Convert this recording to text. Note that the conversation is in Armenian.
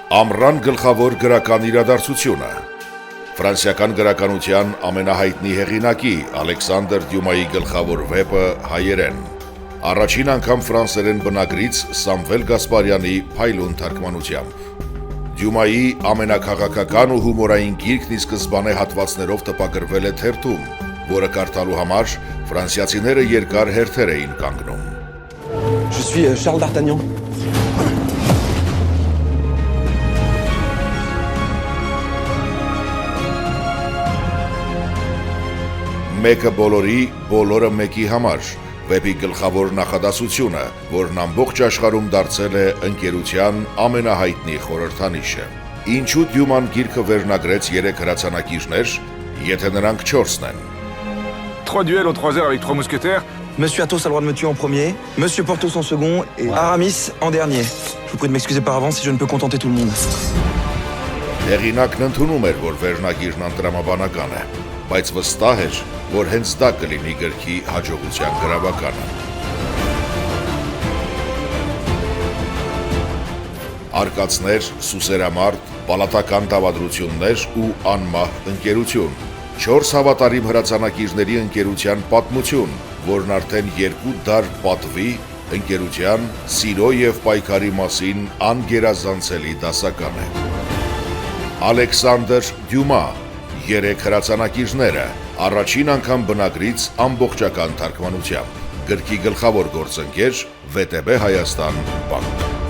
Ամռան գլխավոր գրական իրադարձությունը։ Ֆրանսիական գրականության ամենահայտնի հեղինակի Ալեքսանդր Դյումայի գլխավոր վեպը հայերեն։ Առաջին անգամ ֆրանսերեն բնագրից Սամվել Գասպարյանի փայլուն թարգմանությամբ։ Դյումայի ամենաքաղաքական ու հումորային գիրքն ի սկզբանե հատվածներով տպագրվել է թերթում, որը կարդալու համար ֆրանսիացիները երկար հերթեր էին կանգնում։ Je suis Charles d'Artagnan. Մեկը բոլորի, բոլորը մեկի համար։ Վեպի գլխավոր նախադասությունը, որն ամբողջ աշխարհում դարձել է ընկերության ամենահայտնի խորհրդանիշը։ Ինչու Դյուման գիրքը վերնագրեց 3 հրացանակիրներ, եթե նրանք 4-ն են։ 3 duels aux 3 heures avec 3 mousquetaires. Monsieur Athos a le droit de me tuer en premier, Monsieur Porthos en second et Aramis en dernier. Je vous prie de m'excuser par avance si je ne peux contenter tout le monde. Հեղինակն ընդունում էր, որ վերնագիրն անտրամաբանական է, բայց վստահ էր, որ հենց դա կլինի գրքի հաջողության գրավականը։ Արկածներ, սուսերամարտ, պալատական դավադրություններ ու անմահ ընկերություն։ 4 հավատարիմ հրացանակիրների ընկերության պատմություն, որն արդեն 2 դար պատվի ընկերության, սիրո եւ պայքարի մասին անգերազանցելի դասական է։ Ալեքսանդր Դյումա, 3 հրացանակիրները, առաջին անգամ բնագրից ամբողջական թարգմանությամբ։ Գրքի գլխավոր գործընկեր ՎՏԲ Հայաստան բանկ։